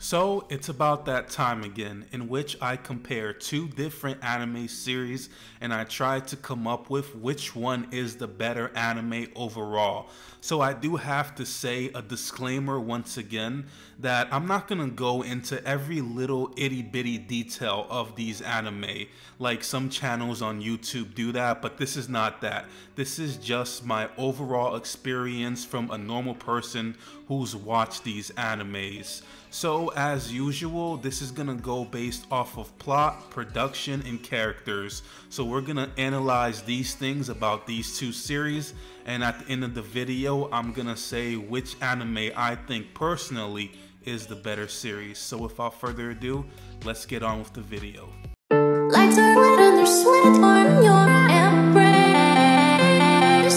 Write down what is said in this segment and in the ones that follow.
So it's about that time again in which I compare two different anime series and I try to come up with which one is the better anime overall. So I do have to say a disclaimer once again that I'm not gonna go into every little itty bitty detail of these anime like some channels on YouTube do that, but this is not that. This is just my overall experience from a normal person who's watched these animes. So as usual, this is gonna go based off of plot, production, and characters. So we're gonna analyze these things about these two series, and at the end of the video, I'm gonna say which anime I think personally is the better series. So without further ado, let's get on with the video. Lights are lit and there's sweat on your embrace.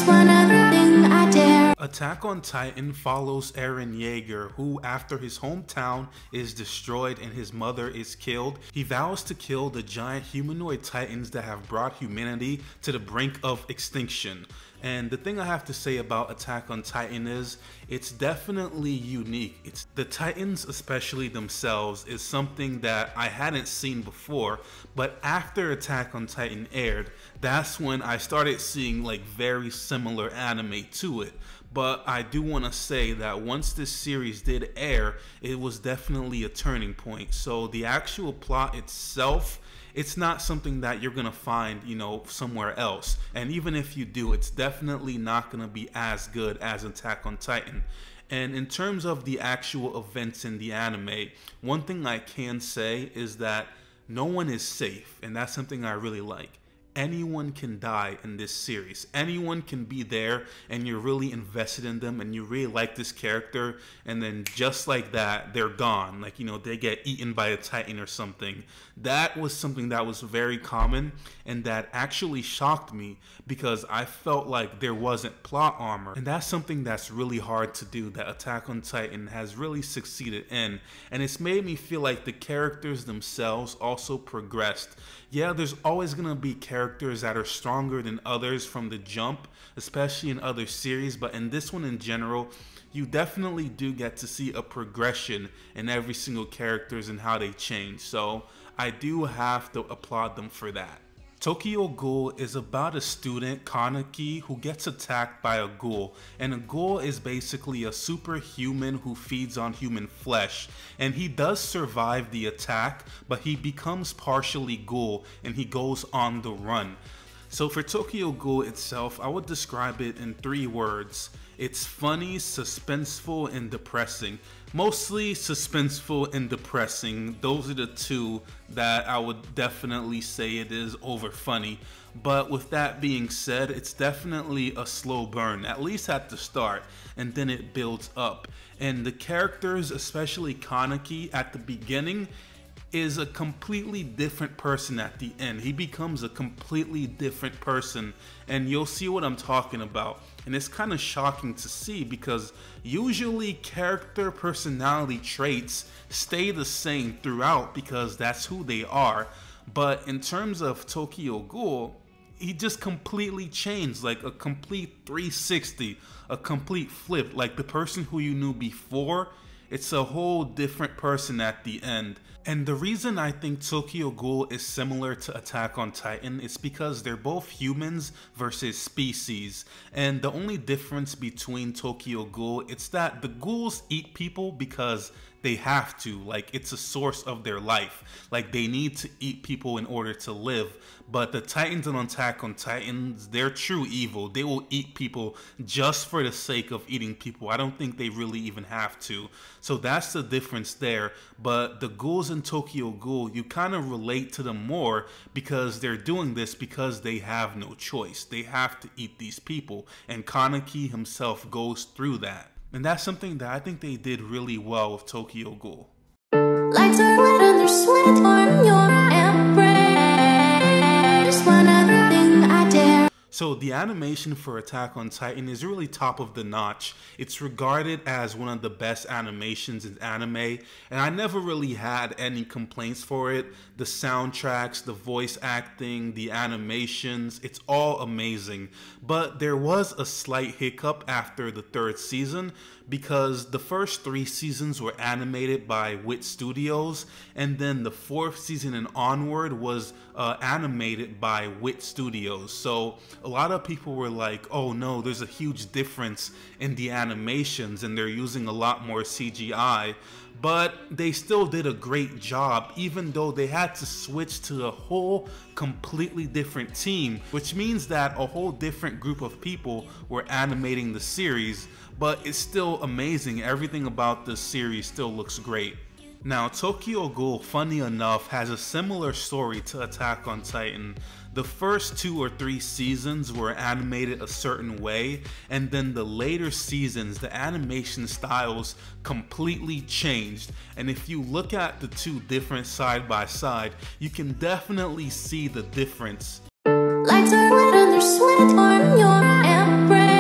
One other thing I dare. Attack on Titan follows Eren Yeager, who after his hometown is destroyed and his mother is killed, he vows to kill the giant humanoid titans that have brought humanity to the brink of extinction. And the thing I have to say about Attack on Titan is it's definitely unique. It's the Titans, especially themselves, is something that I hadn't seen before, but after Attack on Titan aired, that's when I started seeing like very similar anime to it. But I do want to say that once this series did air, it was definitely a turning point. So the actual plot itself, it's not something that you're gonna find, somewhere else. And even if you do, it's definitely not gonna be as good as Attack on Titan. And in terms of the actual events in the anime, one thing I can say is that no one is safe, and that's something I really like. Anyone can die in this series. Anyone can be there and you're really invested in them and you really like this character, and then just like that, they're gone. Like, they get eaten by a Titan or something. That was something that was very common and that actually shocked me because I felt like there wasn't plot armor. And that's something that's really hard to do that Attack on Titan has really succeeded in. And it's made me feel like the characters themselves also progressed. Yeah, there's always gonna be characters that are stronger than others from the jump, especially in other series, but in this one in general, you definitely do get to see a progression in every single characters and how they change. So I do have to applaud them for that. Tokyo Ghoul is about a student, Kaneki, who gets attacked by a ghoul, and a ghoul is basically a superhuman who feeds on human flesh, and he does survive the attack, but he becomes partially ghoul and he goes on the run. So for Tokyo Ghoul itself, I would describe it in 3 words. It's funny, suspenseful, and depressing. Mostly suspenseful and depressing. Those are the 2 that I would definitely say it is over funny. But with that being said, it's definitely a slow burn, at least at the start, and then it builds up. And the characters, especially Kaneki at the beginning, is a completely different person at the end. He becomes a completely different person, and you'll see what I'm talking about. And it's kind of shocking to see because usually character personality traits stay the same throughout because that's who they are. But in terms of Tokyo Ghoul, he just completely changed, like a complete 360, a complete flip. Like the person who you knew before, it's a whole different person at the end. And the reason I think Tokyo Ghoul is similar to Attack on Titan is because they're both humans versus species. And the only difference between Tokyo Ghoul, it's that the ghouls eat people because they have to. Like, it's a source of their life. Like, they need to eat people in order to live. But the Titans in Attack on Titans, they're true evil. They will eat people just for the sake of eating people. I don't think they really even have to. So that's the difference there. But the ghouls in Tokyo Ghoul, you kind of relate to them more because they're doing this because they have no choice. They have to eat these people. And Kaneki himself goes through that. And that's something that I think they did really well with Tokyo Ghoul. Lights are lit and there's sweat on your embrace. One other thing I dare. So the animation for Attack on Titan is really top of the notch. It's regarded as one of the best animations in anime, and I never really had any complaints for it. The soundtracks, the voice acting, the animations, it's all amazing. But there was a slight hiccup after the 3rd season because the first 3 seasons were animated by Wit Studios, and then the 4th season and onward was animated by Wit Studios. So a lot of people were like, oh no, there's a huge difference in the animations and they're using a lot more CGI. But they still did a great job, even though they had to switch to a whole completely different team, which means that a whole different group of people were animating the series, but it's still amazing. Everything about this series still looks great. Now, Tokyo Ghoul, funny enough, has a similar story to Attack on Titan. The first 2 or 3 seasons were animated a certain way, and then the later seasons, the animation styles completely changed. And if you look at the 2 different side by side, you can definitely see the difference. Lights are red and there's sweat on your embrace.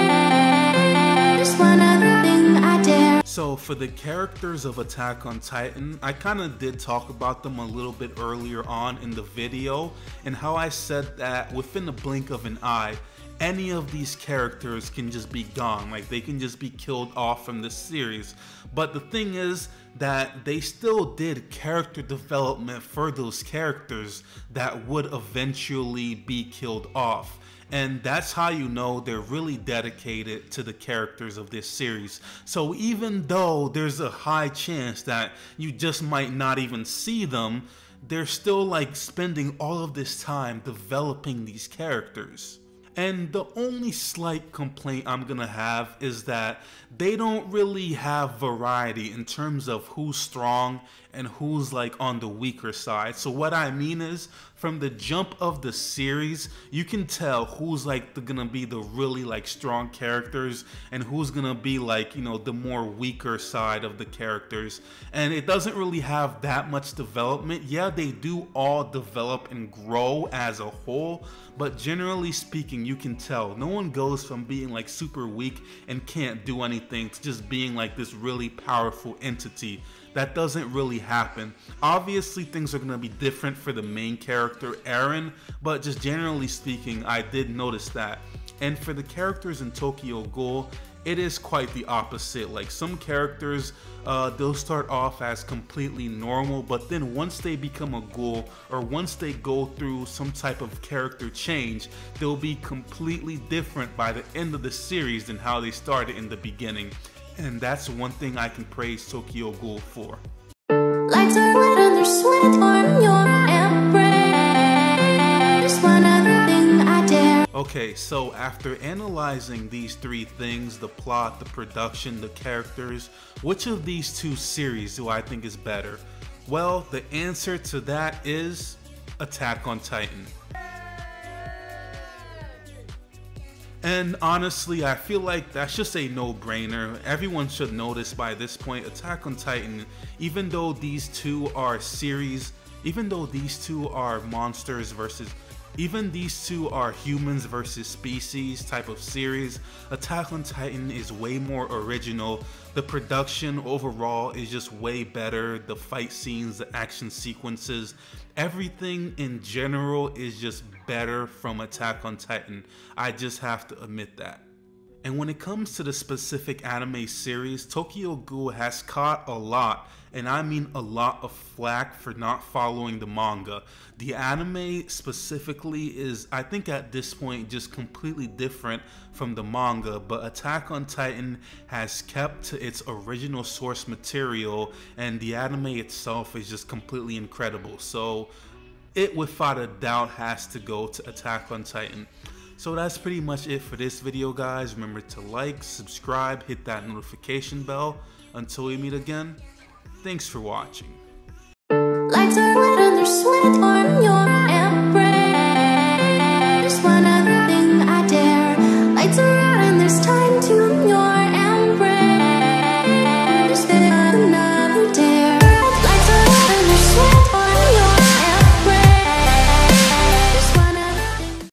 One other thing I dare. So for the characters of Attack on Titan, I kind of did talk about them a little bit earlier on in the video, and how I said that within the blink of an eye, any of these characters can just be gone, like they can just be killed off from this series. But the thing is that they still did character development for those characters that would eventually be killed off. And that's how you know they're really dedicated to the characters of this series. So even though there's a high chance that you just might not even see them, they're still like spending all of this time developing these characters. And the only slight complaint I'm gonna have is that they don't really have variety in terms of who's strong and who's like on the weaker side. So what I mean is, from the jump of the series, you can tell who's like gonna be the really like strong characters and who's gonna be like, you know, the more weaker side of the characters. And it doesn't really have that much development. Yeah, they do all develop and grow as a whole, but generally speaking, you can tell no one goes from being like super weak and can't do anything to just being like this really powerful entity. That doesn't really happen. Obviously, things are gonna be different for the main character, Eren, but just generally speaking, I did notice that. And for the characters in Tokyo Ghoul, it is quite the opposite. Like some characters, they'll start off as completely normal, but then once they become a ghoul, or once they go through some type of character change, they'll be completely different by the end of the series than how they started in the beginning. And that's one thing I can praise Tokyo Ghoul for. Lights are red and there's sweat on your embrace. One other thing I dare. Okay, so after analyzing these 3 things, the plot, the production, the characters, which of these 2 series do I think is better? Well, the answer to that is Attack on Titan. And honestly, I feel like that's just a no-brainer. Everyone should notice by this point, Attack on Titan, even though these 2 are series, even though these 2 are monsters versus, even these 2 are humans versus species type of series, Attack on Titan is way more original. The production overall is just way better. The fight scenes, the action sequences, everything in general is just better from Attack on Titan. I just have to admit that. And when it comes to the specific anime series, Tokyo Ghoul has caught a lot, and I mean a lot of flack for not following the manga. The anime specifically is, I think at this point, just completely different from the manga, but Attack on Titan has kept to its original source material, and the anime itself is just completely incredible. So it without a doubt has to go to Attack on Titan. So that's pretty much it for this video, guys. Remember to like, subscribe, hit that notification bell. Until we meet again, thanks for watching. Lights are